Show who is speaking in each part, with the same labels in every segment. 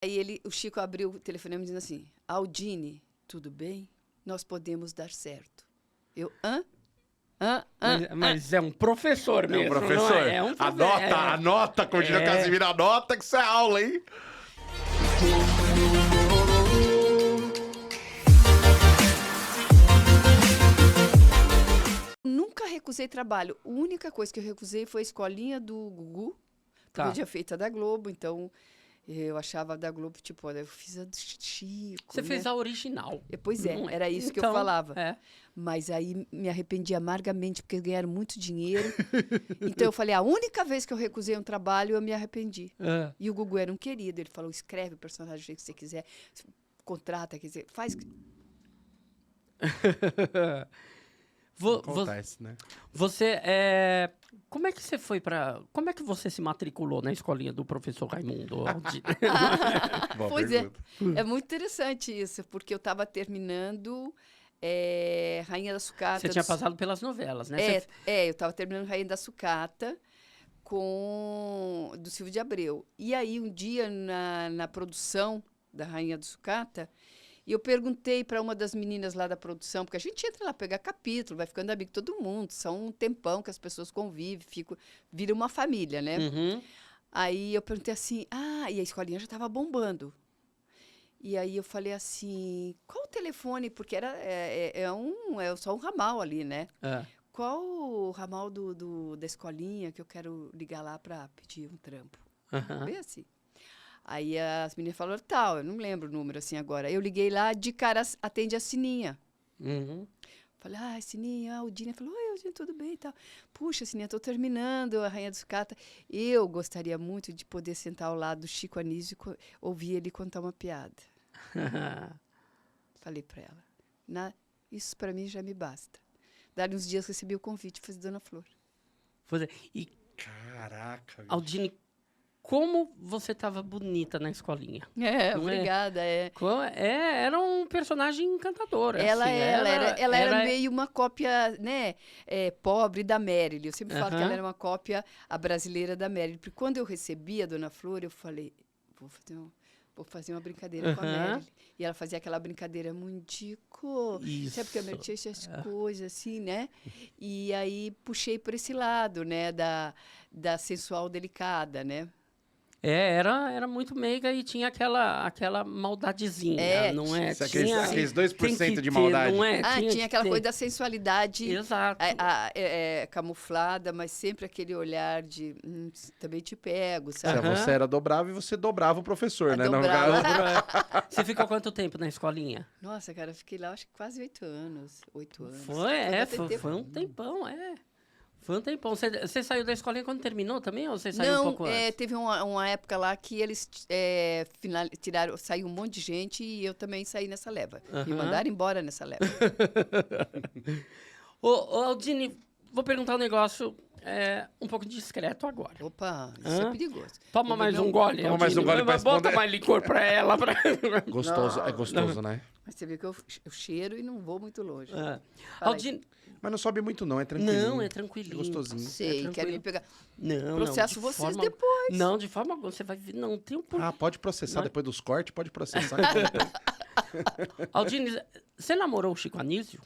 Speaker 1: Aí o Chico abriu o telefonema dizendo assim, Aldine, tudo bem? Nós podemos dar certo. Eu, hã?
Speaker 2: Mas é um professor mesmo.
Speaker 3: É um professor.
Speaker 2: Não é? É um
Speaker 3: Anota, anota, como diria o Casimiro, anota que isso é aula, hein?
Speaker 1: Nunca recusei trabalho. A única coisa que eu recusei foi a escolinha do Gugu, porque eu tinha feito a da Globo, então eu achava a da Globo, tipo, olha, eu fiz a do Chico.
Speaker 2: Você fez a original.
Speaker 1: Pois é,
Speaker 2: Não é?
Speaker 1: era isso que eu
Speaker 2: Então,
Speaker 1: falava.
Speaker 2: é.
Speaker 1: Mas aí me arrependi amargamente, porque ganharam muito dinheiro. Então eu falei, a única vez que eu recusei um trabalho, eu me arrependi.
Speaker 2: É.
Speaker 1: E o Gugu era um querido, ele falou, escreve o personagem do jeito que você quiser, contrata, quer dizer, faz...
Speaker 3: Acontece, né?
Speaker 2: Você como é que você foi para? Como é que você se matriculou na escolinha do professor Raimundo?
Speaker 3: Boa
Speaker 1: Pois
Speaker 3: pergunta.
Speaker 1: é muito interessante isso, porque eu estava terminando Rainha da Sucata.
Speaker 2: Você tinha passado pelas novelas, né?
Speaker 1: Eu estava terminando Rainha da Sucata do Silvio de Abreu. E aí, um dia, na produção da Rainha da Sucata, eu perguntei para uma das meninas lá da produção, porque a gente entra lá pegar capítulo, vai ficando amigo de todo mundo, são um tempão que as pessoas convivem, vira uma família, né?
Speaker 2: Uhum.
Speaker 1: Aí eu perguntei assim, e a escolinha já estava bombando. E aí eu falei assim, qual o telefone? Porque é só um ramal ali, né?
Speaker 2: É.
Speaker 1: Qual o ramal da escolinha que eu quero ligar lá para pedir um trampo?
Speaker 2: Uhum.
Speaker 1: Bem assim. Aí as meninas falaram, tal, eu não lembro o número assim agora. Eu liguei lá, de cara atende a Sininha.
Speaker 2: Uhum.
Speaker 1: Falei, Sininha, o Dina falou, oi, Dina, tudo bem e tal. Puxa, Sininha, estou terminando a Rainha da Sucata. Eu gostaria muito de poder sentar ao lado do Chico Anísio e ouvir ele contar uma piada. Falei para ela, isso para mim já me basta. Dali uns dias recebi o convite, fazer Dona Flor.
Speaker 2: E,
Speaker 3: Caraca, bicho.
Speaker 2: Aldine, como você estava bonita na escolinha.
Speaker 1: Obrigada.
Speaker 2: Era um personagem encantador.
Speaker 1: Ela
Speaker 2: assim,
Speaker 1: era meio uma cópia, né, pobre da Meryl. Eu sempre falo que ela era uma cópia a brasileira da Meryl. Porque quando eu recebi a Dona Flor, eu falei, vou fazer uma brincadeira com a Meryl. E ela fazia aquela brincadeira mundico. Sabe porque a Meryl tinha essas coisas assim, né? E aí puxei por esse lado, né, da sensual delicada, né?
Speaker 2: Era muito meiga e tinha aquela maldadezinha, não é?
Speaker 3: Aqueles 2% de
Speaker 2: ter,
Speaker 3: maldade.
Speaker 2: não é?
Speaker 1: Tinha aquela coisa da sensualidade.
Speaker 2: Exato.
Speaker 1: Camuflada, mas sempre aquele olhar de também te pego, sabe?
Speaker 3: Você era dobrável e você dobrava o professor, né?
Speaker 1: Dobrava.
Speaker 2: Você ficou quanto tempo na escolinha?
Speaker 1: Nossa, cara, eu fiquei lá acho que quase 8 anos. 8 anos.
Speaker 2: Foi um tempão, Foi um tempão. Você saiu da escolinha quando terminou também? Ou você saiu um pouco antes?
Speaker 1: Teve uma época lá que eles saiu um monte de gente e eu também saí nessa leva. Me mandaram embora nessa leva.
Speaker 2: Ô, Aldine, vou perguntar um negócio um pouco discreto agora.
Speaker 1: Opa, isso é perigoso.
Speaker 2: Toma mais um gole,
Speaker 3: Toma mais um gole pra responder.
Speaker 2: Bota mais licor pra ela.
Speaker 3: Gostoso, é gostoso, né?
Speaker 1: Mas você vê que eu cheiro e não vou muito longe.
Speaker 2: Aldine...
Speaker 3: Mas não sobe muito não, é tranquilinho.
Speaker 2: Não, é tranquilinho.
Speaker 3: É gostosinho.
Speaker 1: Sei, quero me pegar.
Speaker 2: Não,
Speaker 1: processo vocês depois.
Speaker 2: Não, de forma alguma. Você vai ver, não tem um porquê.
Speaker 3: Pode processar depois dos cortes, pode processar.
Speaker 2: Aldine, você namorou o Chico Anísio?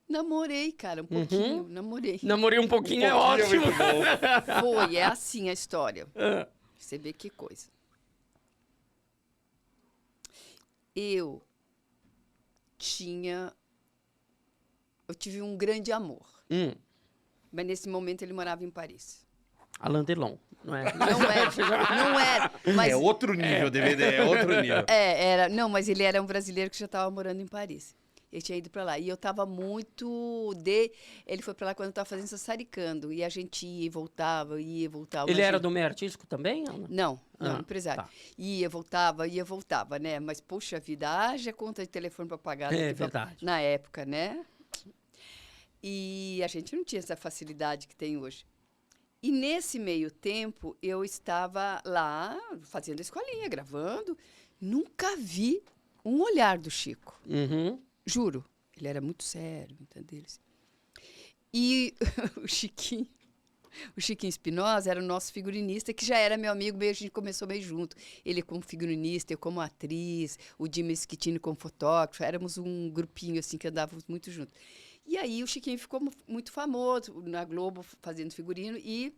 Speaker 1: Namorei, cara, um pouquinho. Namorei.
Speaker 2: Namorei um pouquinho, é ótimo.
Speaker 1: Foi, é assim a história. Você vê que coisa. Eu tive um grande amor. Mas nesse momento ele morava em Paris.
Speaker 2: Alain Delon, não é?
Speaker 1: Não era. Mas
Speaker 3: é outro nível, DVD, é outro nível.
Speaker 1: Era. Não, mas ele era um brasileiro que já estava morando em Paris. Ele tinha ido para lá. E eu estava muito... Ele foi para lá quando eu estava fazendo Sassaricando. E a gente ia e voltava, ia e voltava.
Speaker 2: Ele era do meio artístico também?
Speaker 1: Não, empresário.
Speaker 2: Tá.
Speaker 1: Ia, voltava, né? Mas, poxa vida, haja conta de telefone para pagar.
Speaker 2: Verdade.
Speaker 1: Na época, né? E a gente não tinha essa facilidade que tem hoje. E nesse meio tempo, eu estava lá fazendo a escolinha, gravando. Nunca vi um olhar do Chico. Juro. Ele era muito sério, entendeu? E o Chiquinho O Chiquinho Espinosa era o nosso figurinista, que já era meu amigo, meio, a gente começou meio junto. Ele como figurinista, eu como atriz, o Di Mesquitini como fotógrafo. Éramos um grupinho assim que andávamos muito juntos. E aí o Chiquinho ficou muito famoso na Globo fazendo figurino e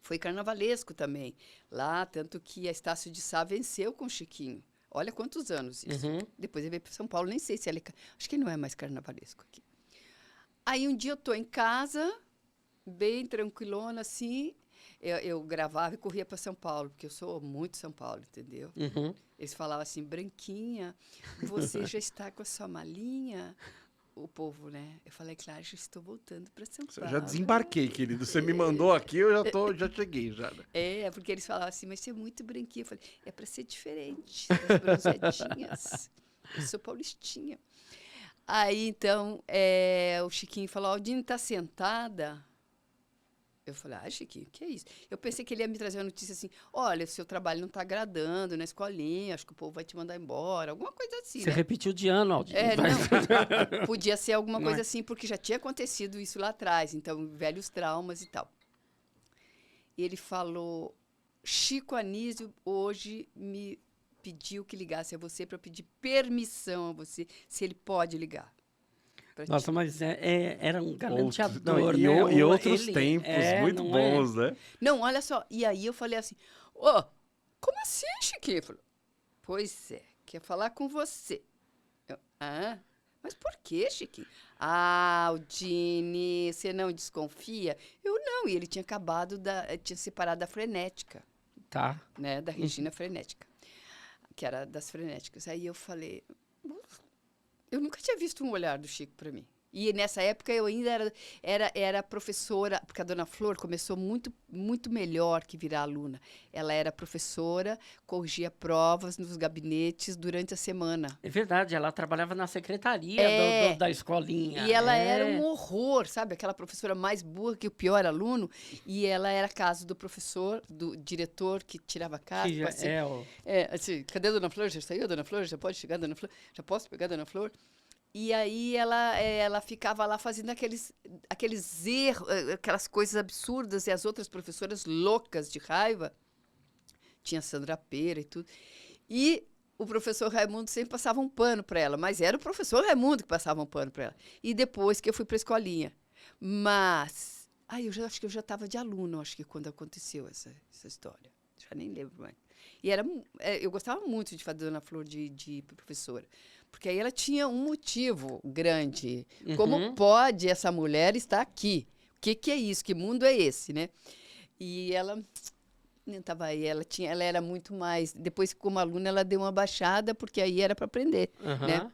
Speaker 1: foi carnavalesco também. Lá, tanto que a Estácio de Sá venceu com o Chiquinho. Olha quantos anos isso.
Speaker 2: Uhum.
Speaker 1: Depois ele veio para São Paulo, nem sei se ele... Acho que ele não é mais carnavalesco aqui. Aí um dia eu estou em casa, bem tranquilona, assim. Eu gravava e corria para São Paulo, porque eu sou muito São Paulo, entendeu?
Speaker 2: Uhum.
Speaker 1: Eles falavam assim, Branquinha, você já está com a sua malinha? O povo, né? Eu falei, claro, já estou voltando para São Paulo.
Speaker 3: Eu já desembarquei, querido. Você me mandou aqui, eu já cheguei, já. Né?
Speaker 1: É, porque eles falavam assim, mas você é muito branquinha. Eu falei, é para ser diferente das bronzeadinhas. Eu sou paulistinha. Aí, então, o Chiquinho falou, Aldine está sentada? Eu falei, Chiquinho, o que é isso? Eu pensei que ele ia me trazer uma notícia assim, olha, o seu trabalho não está agradando na escolinha, acho que o povo vai te mandar embora, alguma coisa assim,
Speaker 2: Você
Speaker 1: né?
Speaker 2: repetiu de ano, Aldine.
Speaker 1: Não, podia ser alguma
Speaker 2: Não
Speaker 1: coisa
Speaker 2: é?
Speaker 1: assim, porque já tinha acontecido isso lá atrás, então, velhos traumas e tal. E ele falou, Chico Anísio hoje me pediu que ligasse a você para pedir permissão a você, se ele pode ligar.
Speaker 2: Nossa, mas era um galanteador,
Speaker 3: Não,
Speaker 2: né?
Speaker 3: e outros
Speaker 2: Ele-
Speaker 3: tempos muito
Speaker 2: não
Speaker 3: bons, né?
Speaker 1: Não, olha só. E aí eu falei assim, como assim, Chiquinho? Ele falou, pois é, quer falar com você. Eu, mas por quê, Chiquinho? Aldine, você não desconfia? Eu não, e ele tinha tinha separado da Frenética,
Speaker 2: Tá.
Speaker 1: né, da Regina Frenética, que era das Frenéticas. Aí eu falei, eu nunca tinha visto um olhar do Chico para mim. E nessa época eu ainda era professora, porque a Dona Flor começou muito, muito melhor que virar aluna. Ela era professora, corrigia provas nos gabinetes durante a semana.
Speaker 2: É verdade, ela trabalhava na secretaria da escolinha.
Speaker 1: E ela era um horror, sabe? Aquela professora mais burra que o pior aluno. E ela era caso do professor, do diretor que tirava carta. Assim, cadê a Dona Flor? Já saiu a Dona Flor? Já pode chegar a Dona Flor? Já posso pegar a Dona Flor? E aí ela ficava lá fazendo aqueles erros, aquelas coisas absurdas, e as outras professoras loucas de raiva. Tinha Sandra Pera e tudo. E o professor Raimundo sempre passava um pano para ela, mas era o professor Raimundo que passava um pano para ela. E depois que eu fui para a escolinha. Mas, acho que eu já estava de aluno, acho que quando aconteceu essa história. Já nem lembro mais. E eu gostava muito de fazer Dona Flor de professora. Porque aí ela tinha um motivo grande.
Speaker 2: Uhum.
Speaker 1: Como pode essa mulher estar aqui? O que é isso? Que mundo é esse, né? E ela não estava aí. Ela era muito mais... Depois, como aluna, ela deu uma baixada, porque aí era para aprender, né?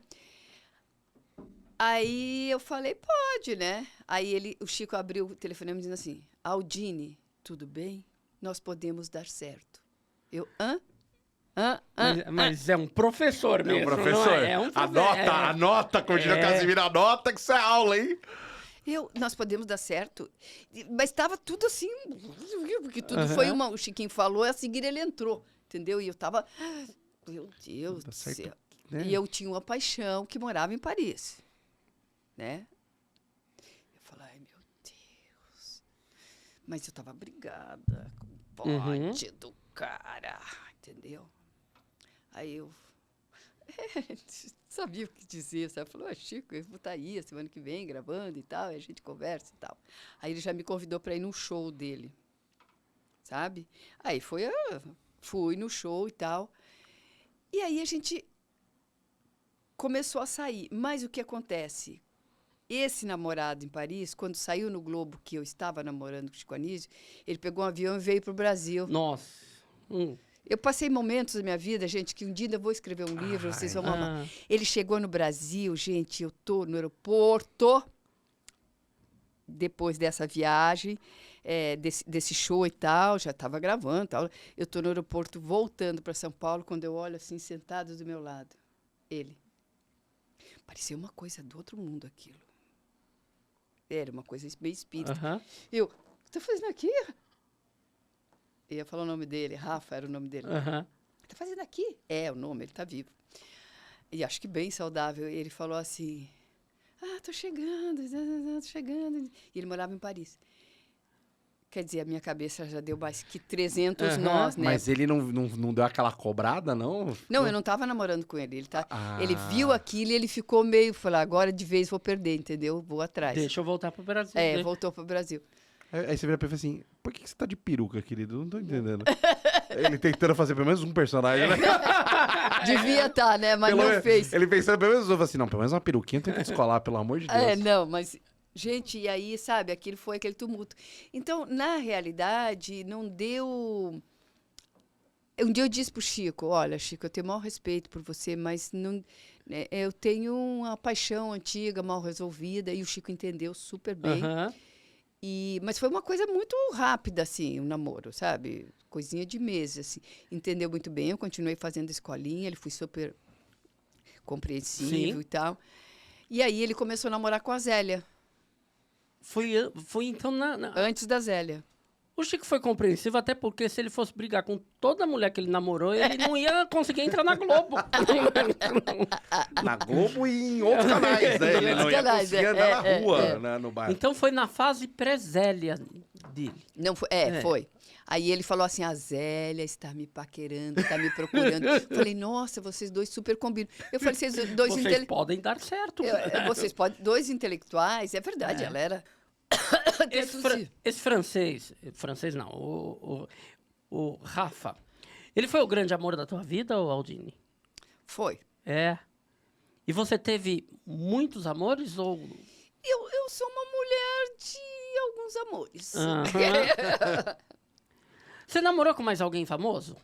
Speaker 1: Aí eu falei, pode, né? Aí o Chico abriu o telefonema dizendo assim, Aldine, tudo bem? Nós podemos dar certo. Eu,
Speaker 2: Mas é um professor mesmo.
Speaker 3: É um professor. Anota, Cortina Casimiro, anota que isso é aula, hein?
Speaker 1: Nós podemos dar certo. Mas estava tudo assim, porque tudo foi o Chiquinho falou, a seguir ele entrou, entendeu? E eu estava, meu Deus do céu. Né? E eu tinha uma paixão que morava em Paris, né? Eu falei, ai, meu Deus. Mas eu estava brigada com o pote do cara, entendeu? Aí eu sabia o que dizer, sabe? Falou, Chico, eu vou estar aí a semana que vem gravando e tal, e a gente conversa e tal. Aí ele já me convidou para ir num show dele, sabe? Aí fui no show e tal. E aí a gente começou a sair. Mas o que acontece? Esse namorado em Paris, quando saiu no Globo que eu estava namorando com o Chico Anísio, ele pegou um avião e veio para o Brasil.
Speaker 2: Nossa.
Speaker 1: Eu passei momentos da minha vida, gente, que um dia ainda vou escrever um livro, vocês vão amar. Ele chegou no Brasil, gente, eu tô no aeroporto, depois dessa viagem, desse show e tal, já estava gravando e tal. Eu tô no aeroporto voltando para São Paulo, quando eu olho assim, sentado do meu lado, ele. Parecia uma coisa do outro mundo aquilo. Era uma coisa meio espírita. Eu, o que você tá fazendo aqui? Eu ia falar o nome dele, Rafa era o nome dele. O que tá fazendo aqui? É o nome, ele tá vivo. E acho que bem saudável. E ele falou assim, tô chegando, tô chegando. E ele morava em Paris. Quer dizer, a minha cabeça já deu mais que 300 nós, né?
Speaker 3: Mas ele não deu aquela cobrada, não?
Speaker 1: Não, eu não estava namorando com ele. Ele viu aquilo e ele ficou meio... Falou, agora de vez vou perder, entendeu? Vou atrás.
Speaker 2: Deixa eu voltar pro Brasil.
Speaker 1: Voltou pro Brasil.
Speaker 3: Aí você vira pra ele e fala assim, por que você tá de peruca, querido? Não tô entendendo. Ele tentando fazer pelo menos um personagem, né?
Speaker 1: Devia estar, né? Mas não fez.
Speaker 3: Ele pensando pelo menos, eu falei assim, não, pelo menos uma peruquinha tem que descolar, pelo amor de Deus.
Speaker 1: Não, mas... Gente, e aí, sabe, aquilo foi aquele tumulto. Então, na realidade, não deu... Um dia eu disse pro Chico, olha, Chico, eu tenho o maior respeito por você, mas não, eu tenho uma paixão antiga, mal resolvida, e o Chico entendeu super bem. Mas foi uma coisa muito rápida, assim, o namoro, sabe? Coisinha de meses, assim. Entendeu muito bem, eu continuei fazendo escolinha, ele foi super compreensível e tal. E aí ele começou a namorar com a Zélia.
Speaker 2: Foi então
Speaker 1: Antes da Zélia.
Speaker 2: O Chico foi compreensivo, até porque se ele fosse brigar com toda mulher que ele namorou, ele não ia conseguir entrar na Globo.
Speaker 3: Na Globo e em outros canais, né? Ele não ia conseguir andar na rua, né, no bairro.
Speaker 2: Então foi na fase pré-Zélia dele.
Speaker 1: Não, foi. Aí ele falou assim, a Zélia está me paquerando, está me procurando. Eu falei, nossa, vocês dois super combinam. Eu falei, vocês dois...
Speaker 2: Vocês podem dar certo.
Speaker 1: Vocês podem... Dois intelectuais, é verdade, ela era...
Speaker 2: Esse francês não, o Rafa, ele foi o grande amor da tua vida, ou Aldini?
Speaker 1: Foi.
Speaker 2: É. E você teve muitos amores, ou...
Speaker 1: Eu sou uma mulher de alguns amores.
Speaker 2: Você namorou com mais alguém famoso?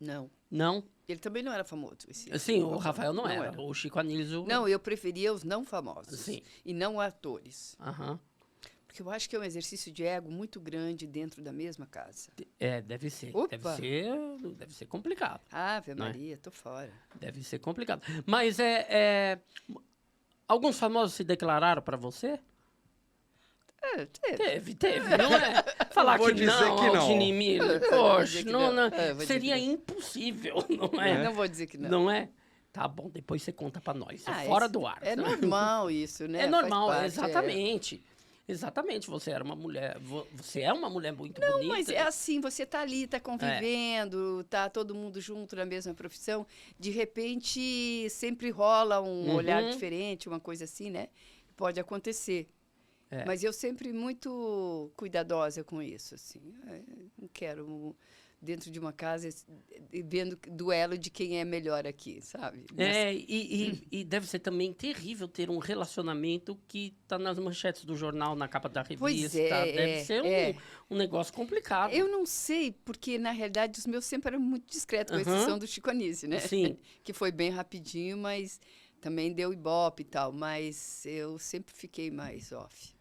Speaker 1: Não.
Speaker 2: Não?
Speaker 1: Ele também não era famoso.
Speaker 2: Sim, o Rafael não era. O Chico Anísio...
Speaker 1: Não, eu preferia os não famosos.
Speaker 2: Sim.
Speaker 1: E não atores. Porque eu acho que é um exercício de ego muito grande dentro da mesma casa.
Speaker 2: Deve ser.
Speaker 1: Opa.
Speaker 2: Deve ser complicado.
Speaker 1: Ave Maria, tô fora.
Speaker 2: Deve ser complicado. Mas alguns famosos se declararam para você? Teve, não é? Falar que não, Aldini Miller, poxa, seria impossível, não é?
Speaker 1: Não vou dizer que não.
Speaker 2: Não é? Tá bom, depois você conta pra nós, fora do ar.
Speaker 1: É normal isso, né?
Speaker 2: É normal, exatamente. Exatamente, você é uma mulher muito bonita.
Speaker 1: Não, mas é assim, você tá ali, tá convivendo, tá todo mundo junto na mesma profissão, de repente sempre rola um olhar diferente, uma coisa assim, né? Pode acontecer. Mas eu sempre muito cuidadosa com isso, assim. Não quero, dentro de uma casa, vendo duelo de quem é melhor aqui, sabe?
Speaker 2: E deve ser também terrível ter um relacionamento que está nas manchetes do jornal, na capa da revista.
Speaker 1: Pois
Speaker 2: deve ser um negócio complicado.
Speaker 1: Eu não sei, porque, na realidade, os meus sempre eram muito discretos, com exceção do Chico Anísio, né?
Speaker 2: Sim.
Speaker 1: Que foi bem rapidinho, mas também deu ibope e tal. Mas eu sempre fiquei mais off.